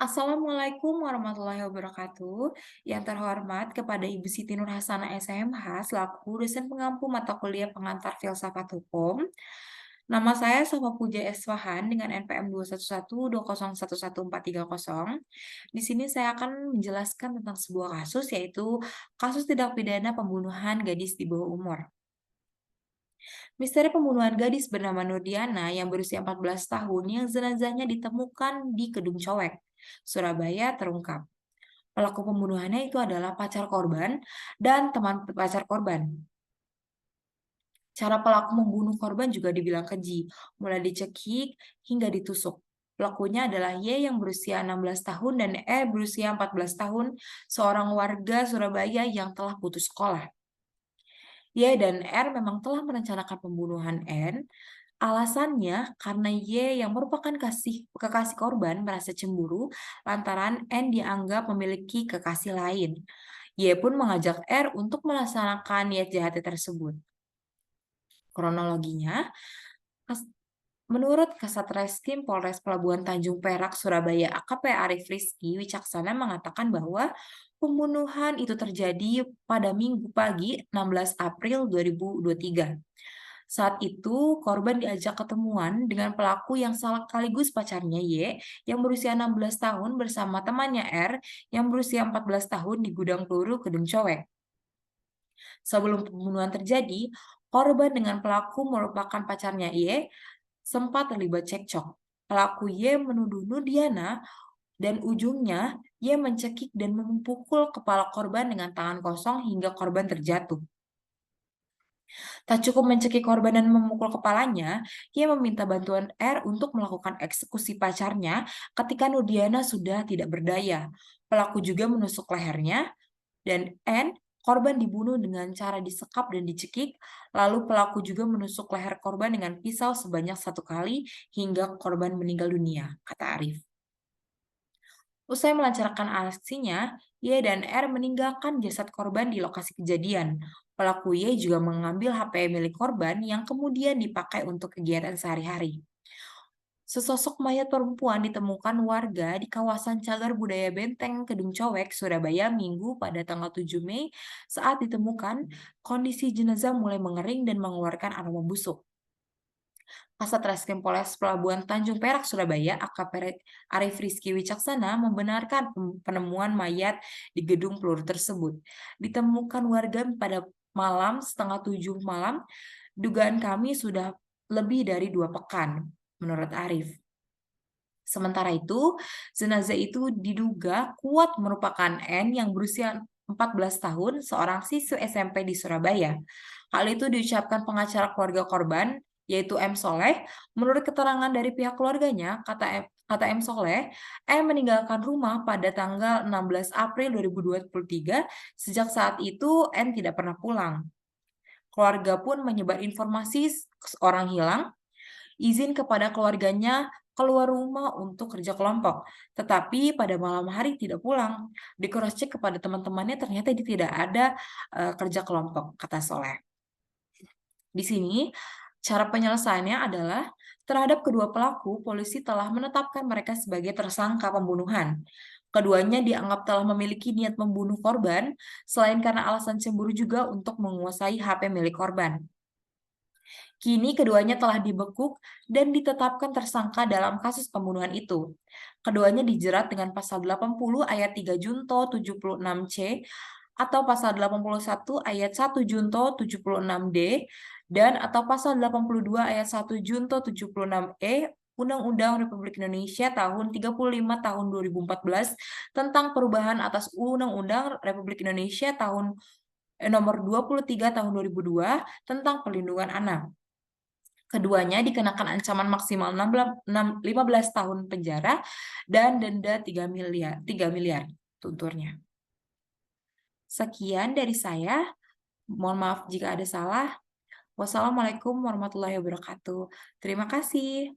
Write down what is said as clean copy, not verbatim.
Assalamualaikum warahmatullahi wabarakatuh. Yang terhormat kepada Ibu Siti Nurhasanah SMH selaku dosen pengampu mata kuliah pengantar filsafat hukum. Nama saya Sofa Puja Esfahan dengan NPM 21120111430. Di sini saya akan menjelaskan tentang sebuah kasus yaitu kasus tindak pidana pembunuhan gadis di bawah umur. Misteri pembunuhan gadis bernama Nurdiana yang berusia 14 tahun yang jenazahnya ditemukan di Kedung Cowek, Surabaya terungkap. Pelaku pembunuhannya itu adalah pacar korban dan teman pacar korban. Cara pelaku membunuh korban juga dibilang keji, mulai dicekik hingga ditusuk. Pelakunya adalah Y yang berusia 16 tahun dan E berusia 14 tahun, seorang warga Surabaya yang telah putus sekolah. Y dan R memang telah merencanakan pembunuhan N. Alasannya karena Y yang merupakan kekasih korban merasa cemburu lantaran N dianggap memiliki kekasih lain. Y pun mengajak R untuk melaksanakan niat jahatnya tersebut. Kronologinya, kas- menurut Kasat Reskrim Polres Pelabuhan Tanjung Perak, Surabaya, AKP Arif Rizky Wicaksana mengatakan bahwa pembunuhan itu terjadi pada Minggu pagi 16 April 2023. Saat itu, korban diajak ketemuan dengan pelaku yang sekaligus pacarnya Y, yang berusia 16 tahun bersama temannya R, yang berusia 14 tahun di gudang peluru Kedung Cowek. Sebelum pembunuhan terjadi, korban dengan pelaku merupakan pacarnya Y sempat terlibat cekcok. Pelaku Y menuduh Nurdiana dan ujungnya Y mencekik dan memukul kepala korban dengan tangan kosong hingga korban terjatuh. Tak cukup mencekik korban dan memukul kepalanya, ia meminta bantuan R untuk melakukan eksekusi pacarnya ketika Nurdiana sudah tidak berdaya. Pelaku juga menusuk lehernya, dan N, korban dibunuh dengan cara disekap dan dicekik, lalu pelaku juga menusuk leher korban dengan pisau sebanyak 1 kali hingga korban meninggal dunia, kata Arif. Usai melancarkan aksinya, Y dan R meninggalkan jasad korban di lokasi kejadian. Pelaku Y juga mengambil HP milik korban yang kemudian dipakai untuk kegiatan sehari-hari. Sesosok mayat perempuan ditemukan warga di kawasan Cagar Budaya Benteng, Kedung Cowek, Surabaya, Minggu pada tanggal 7 Mei. Saat ditemukan, kondisi jenazah mulai mengering dan mengeluarkan aroma busuk. Kasat Reskrim Polres Pelabuhan Tanjung Perak, Surabaya, AKP Arif Rizky Wicaksana membenarkan penemuan mayat di gedung peluru tersebut. Ditemukan warga pada malam setengah 7 malam, dugaan kami sudah lebih dari 2 pekan, menurut Arif. Sementara itu, jenazah itu diduga kuat merupakan N yang berusia 14 tahun, seorang siswa SMP di Surabaya. Hal itu diucapkan pengacara keluarga korban, yaitu M. Soleh. Menurut keterangan dari pihak keluarganya, kata M. Soleh, M meninggalkan rumah pada tanggal 16 April 2023. Sejak saat itu, N tidak pernah pulang. Keluarga pun menyebar informasi orang hilang, izin kepada keluarganya keluar rumah untuk kerja kelompok, tetapi pada malam hari tidak pulang. Di cross check kepada teman-temannya ternyata dia tidak ada kerja kelompok, kata Soleh. Di sini cara penyelesaiannya adalah terhadap kedua pelaku, polisi telah menetapkan mereka sebagai tersangka pembunuhan. Keduanya dianggap telah memiliki niat membunuh korban, selain karena alasan cemburu juga untuk menguasai HP milik korban. Kini keduanya telah dibekuk dan ditetapkan tersangka dalam kasus pembunuhan itu. Keduanya dijerat dengan pasal 80 ayat 3 Junto 76C atau pasal 81 ayat 1 Junto 76D dan atau pasal 82 ayat 1 Junto 76E Undang-Undang Republik Indonesia tahun 35 tahun 2014 tentang perubahan atas Undang-Undang Republik Indonesia tahun nomor 23 tahun 2002 tentang perlindungan anak. Keduanya dikenakan ancaman maksimal 15 tahun penjara dan denda 3 miliar tunturnya. Sekian dari saya. Mohon maaf jika ada salah. Wassalamualaikum warahmatullahi wabarakatuh. Terima kasih.